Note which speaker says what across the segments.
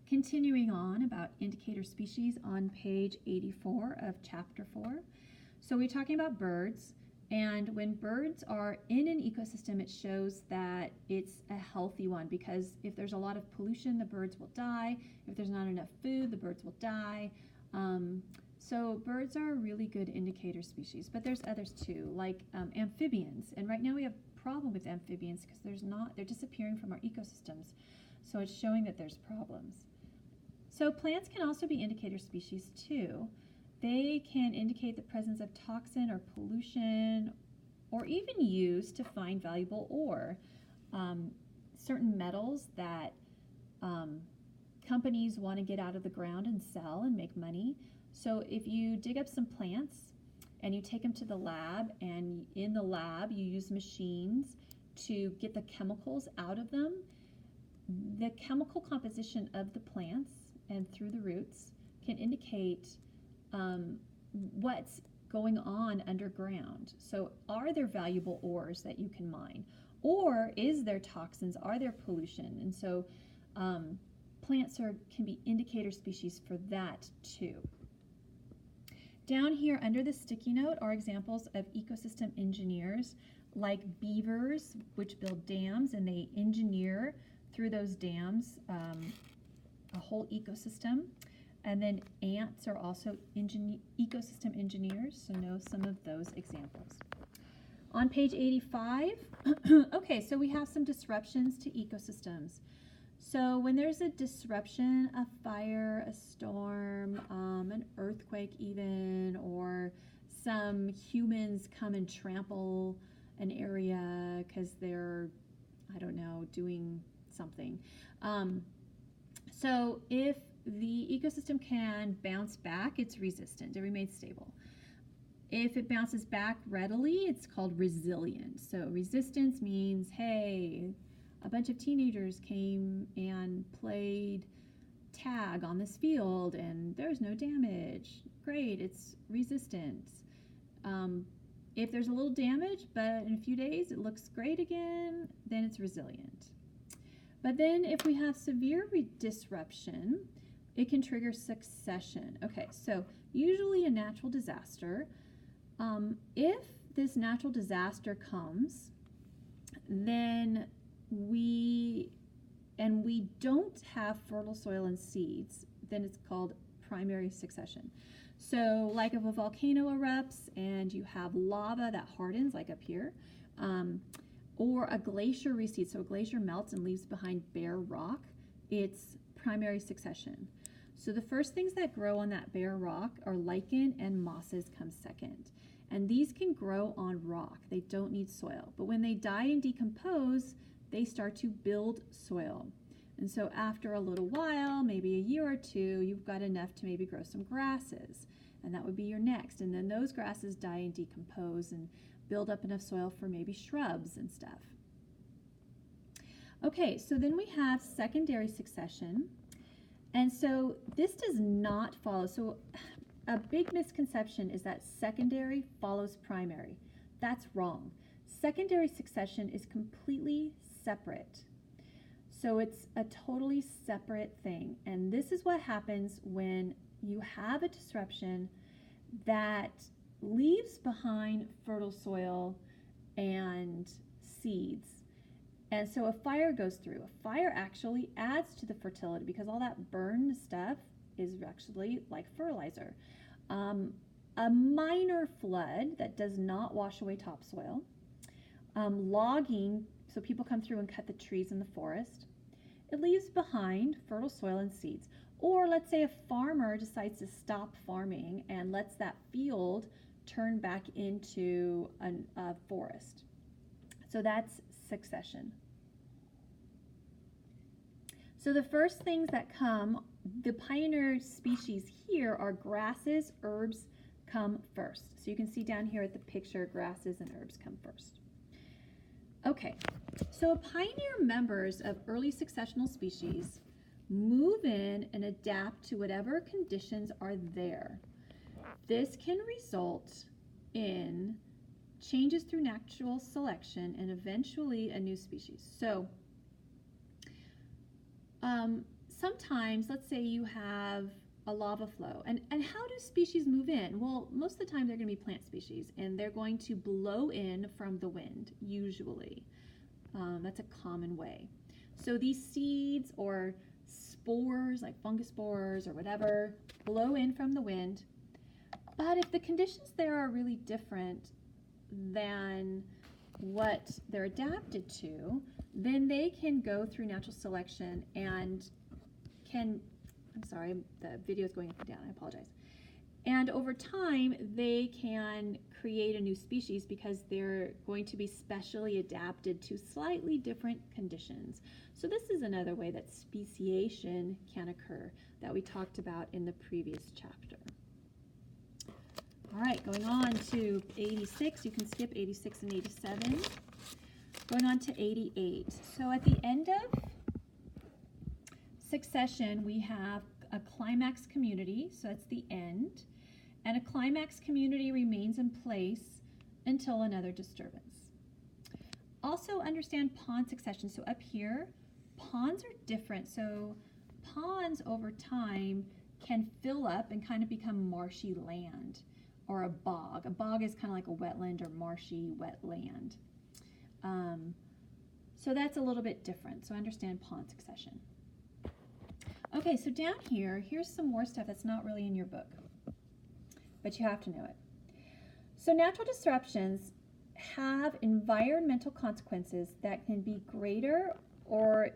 Speaker 1: Continuing on about indicator species on page 84 of chapter 4. So we're talking about birds, and when birds are in an ecosystem, it shows that it's a healthy one, because if there's a lot of pollution, the birds will die. If there's not enough food, the birds will die. So birds are a really good indicator species, but there's others too, like amphibians. And right now we have a problem with amphibians because they're disappearing from our ecosystems. So it's showing that there's problems. So plants can also be indicator species too. They can indicate the presence of toxin or pollution, or even used to find valuable ore. Certain metals that companies want to get out of the ground and sell and make money. So if you dig up some plants and you take them to the lab, and in the lab you use machines to get the chemicals out of them, the chemical composition of the plants and through the roots can indicate what's going on underground. So are there valuable ores that you can mine? Or is there toxins? Are there pollution? And so plants can be indicator species for that too. Down here under the sticky note are examples of ecosystem engineers, like beavers, which build dams, and they engineer through those dams a whole ecosystem. And then ants are also ecosystem engineers, so know some of those examples. On page 85, okay, so we have some disruptions to ecosystems. So when there's a disruption, a fire, a storm, an earthquake even, or some humans come and trample an area because they're, I don't know, doing something. So if the ecosystem can bounce back, it's resistant. It remains stable. If it bounces back readily, it's called resilient. So resistance means, hey, a bunch of teenagers came and played tag on this field and there's no damage. Great, it's resistant. If there's a little damage, but in a few days it looks great again, then it's resilient. But then if we have severe disruption, it can trigger succession. Okay, so usually a natural disaster, if this natural disaster comes, then we don't have fertile soil and seeds, then it's called primary succession. So like if a volcano erupts and you have lava that hardens, like up here, or a glacier recedes, so a glacier melts and leaves behind bare rock, it's primary succession. So the first things that grow on that bare rock are lichen and mosses come second. And these can grow on rock. They don't need soil. But when they die and decompose, they start to build soil. And so after a little while, maybe a year or two, you've got enough to maybe grow some grasses. And that would be your next. And then those grasses die and decompose and build up enough soil for maybe shrubs and stuff. Okay, so then we have secondary succession. And so this does not follow. So a big misconception is that secondary follows primary. That's wrong. Secondary succession is completely separate. So it's a totally separate thing. And this is what happens when you have a disruption that leaves behind fertile soil and seeds. And so a fire goes through. A fire actually adds to the fertility because all that burned stuff is actually like fertilizer. A minor flood that does not wash away topsoil. Logging, so people come through and cut the trees in the forest. It leaves behind fertile soil and seeds. Or let's say a farmer decides to stop farming and lets that field turn back into a forest. So that's succession. So the first things that come, the pioneer species here are grasses, herbs come first. So you can see down here at the picture, grasses and herbs come first. Okay, so pioneer members of early successional species move in and adapt to whatever conditions are there. This can result in changes through natural selection and eventually a new species. So sometimes, let's say you have a lava flow, and how do species move in? Well, most of the time they're going to be plant species, and they're going to blow in from the wind, usually. That's a common way. So these seeds or spores, like fungus spores or whatever, blow in from the wind. But if the conditions there are really different than what they're adapted to, then they can go through natural selection and I'm sorry, the video is going up and down, I apologize. And over time, they can create a new species because they're going to be specially adapted to slightly different conditions. So this is another way that speciation can occur that we talked about in the previous chapter. All right, going on to 86. You can skip 86 and 87. Going on to 88. So at the end of succession, we have a climax community, so that's the end, and a climax community remains in place until another disturbance. Also understand pond succession. So up here, ponds are different. So ponds over time can fill up and kind of become marshy land, or a bog. A bog is kind of like a wetland or marshy wetland. So that's a little bit different. So understand pond succession. Okay, so down here, here's some more stuff that's not really in your book, but you have to know it. So natural disruptions have environmental consequences that can be greater or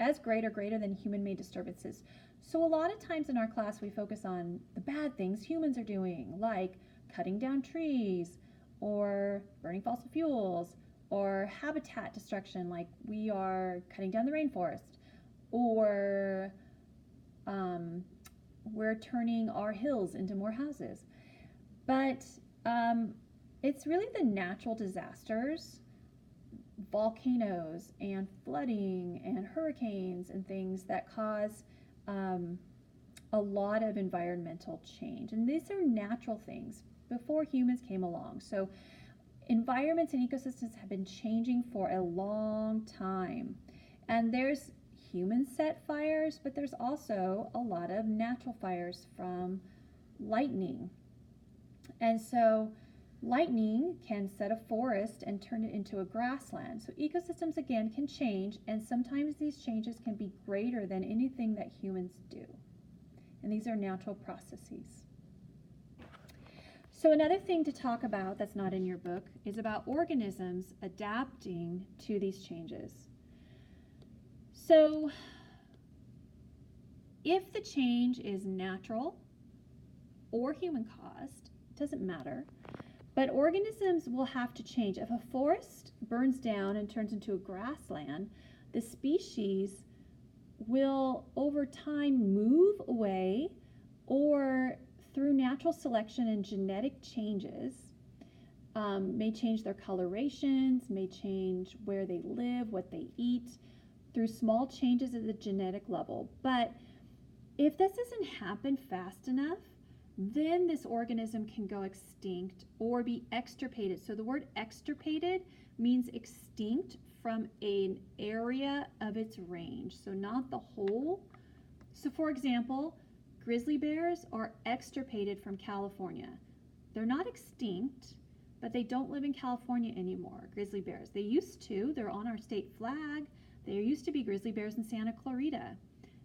Speaker 1: as great or greater than human-made disturbances. So a lot of times in our class, we focus on the bad things humans are doing, like cutting down trees or burning fossil fuels or habitat destruction, like we are cutting down the rainforest, or we're turning our hills into more houses. But it's really the natural disasters, volcanoes and flooding and hurricanes and things that cause a lot of environmental change. And these are natural things before humans came along. So environments and ecosystems have been changing for a long time. And there's human set fires, but there's also a lot of natural fires from lightning. And so lightning can set a forest and turn it into a grassland. So ecosystems again can change, and sometimes these changes can be greater than anything that humans do. And these are natural processes. So another thing to talk about that's not in your book is about organisms adapting to these changes. So if the change is natural or human caused, it doesn't matter, but organisms will have to change. If a forest burns down and turns into a grassland, the species will over time move away, or through natural selection and genetic changes, may change their colorations, may change where they live, what they eat, through small changes at the genetic level. But if this doesn't happen fast enough, then this organism can go extinct or be extirpated. So the word extirpated means extinct from an area of its range, so not the whole. So for example, grizzly bears are extirpated from California. They're not extinct, but they don't live in California anymore, grizzly bears. They used to, they're on our state flag. There used to be grizzly bears in Santa Clarita,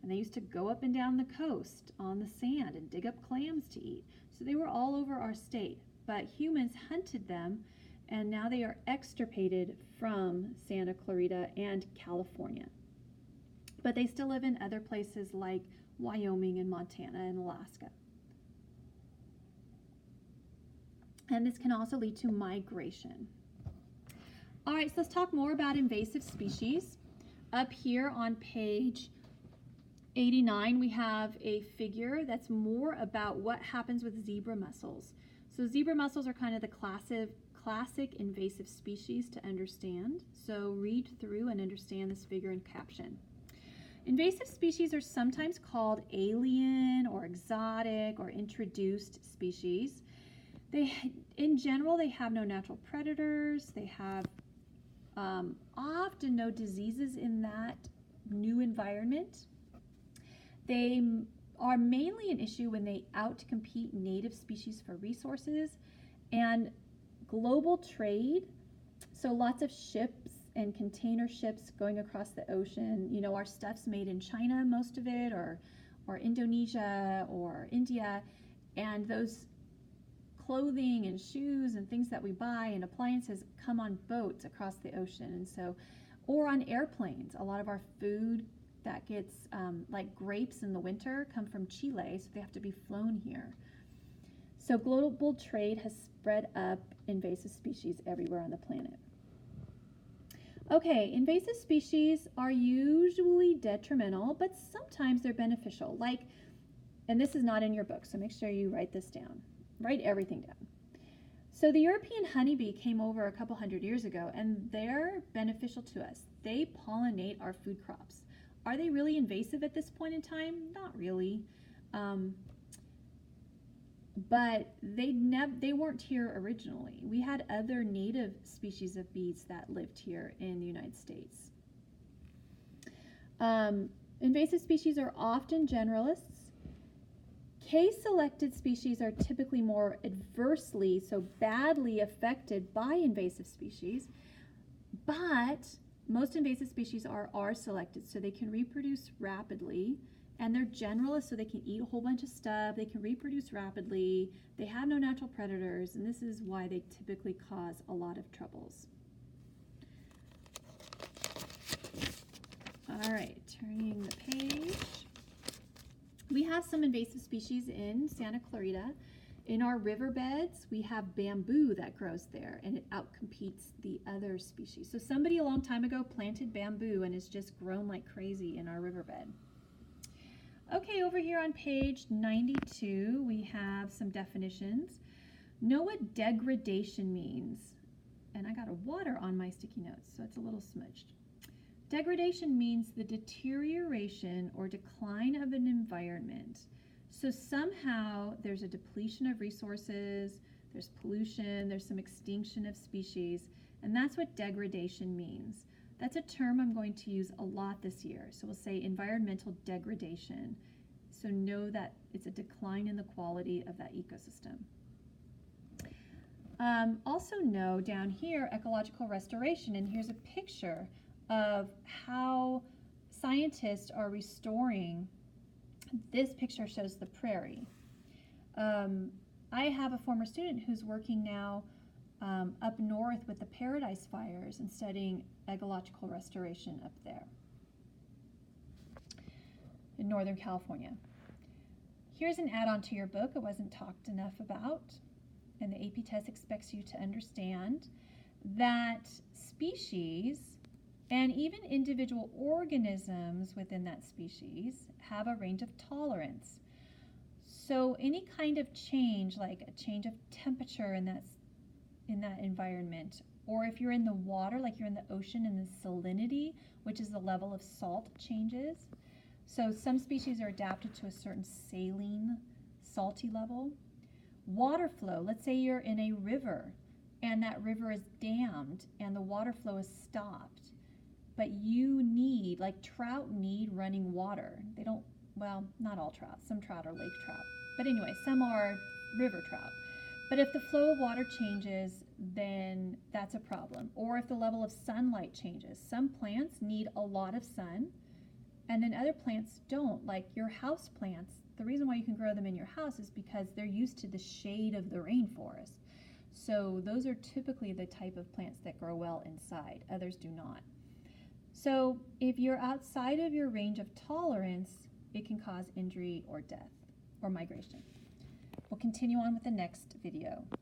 Speaker 1: and they used to go up and down the coast on the sand and dig up clams to eat. So they were all over our state, but humans hunted them, and now they are extirpated from Santa Clarita and California. But they still live in other places like Wyoming and Montana and Alaska. And this can also lead to migration. All right, so let's talk more about invasive species. Up here on page 89, we have a figure that's more about what happens with zebra mussels. So zebra mussels are kind of the classic invasive species to understand. So read through and understand this figure and caption. Invasive species are sometimes called alien or exotic or introduced species. In general, they have no natural predators. They have often no diseases in that new environment. They are mainly an issue when they outcompete native species for resources and global trade. So lots of ships and container ships going across the ocean. You know, our stuff's made in China, most of it, or Indonesia or India, and those clothing and shoes and things that we buy and appliances come on boats across the ocean. And so, or on airplanes. A lot of our food that gets like grapes in the winter come from Chile, so they have to be flown here. So global trade has spread up invasive species everywhere on the planet. Okay, invasive species are usually detrimental, but sometimes they're beneficial. Like, and this is not in your book, so make sure you write this down. Write everything down. So the European honeybee came over a couple hundred years ago, and they're beneficial to us. They pollinate our food crops. Are they really invasive at this point in time? Not really. But they weren't here originally. We had other native species of bees that lived here in the United States. Invasive species are often generalists. Case-selected species are typically more adversely, so badly affected by invasive species, but most invasive species are selected, so they can reproduce rapidly, and they're generalists, so they can eat a whole bunch of stuff, they can reproduce rapidly, they have no natural predators, and this is why they typically cause a lot of troubles. All right, turning the page. We have some invasive species in Santa Clarita. In our riverbeds, we have bamboo that grows there, and it outcompetes the other species. So somebody a long time ago planted bamboo, and it's just grown like crazy in our riverbed. Okay, over here on page 92, we have some definitions. Know what degradation means. And I got a water on my sticky notes, so it's a little smudged. Degradation means the deterioration or decline of an environment. So somehow there's a depletion of resources, there's pollution, there's some extinction of species, and that's what degradation means. That's a term I'm going to use a lot this year. So we'll say environmental degradation. So know that it's a decline in the quality of that ecosystem. Also know down here ecological restoration, and here's a picture of how scientists are restoring. This picture shows the prairie. I have a former student who's working now up north with the Paradise Fires and studying ecological restoration up there in Northern California. Here's an add-on to your book. It wasn't talked enough about, and the AP test expects you to understand that species and even individual organisms within that species have a range of tolerance. So any kind of change, like a change of temperature in that environment, or if you're in the water, like you're in the ocean, and the salinity, which is the level of salt, changes. So some species are adapted to a certain saline, salty level. Water flow, let's say you're in a river, and that river is dammed, and the water flow is stopped. But you need, like trout need running water. They don't, well, not all trout. Some trout are lake trout. But anyway, some are river trout. But if the flow of water changes, then that's a problem. Or if the level of sunlight changes. Some plants need a lot of sun, and then other plants don't. Like your house plants, the reason why you can grow them in your house is because they're used to the shade of the rainforest. So those are typically the type of plants that grow well inside. Others do not. So if you're outside of your range of tolerance, it can cause injury or death or migration. We'll continue on with the next video.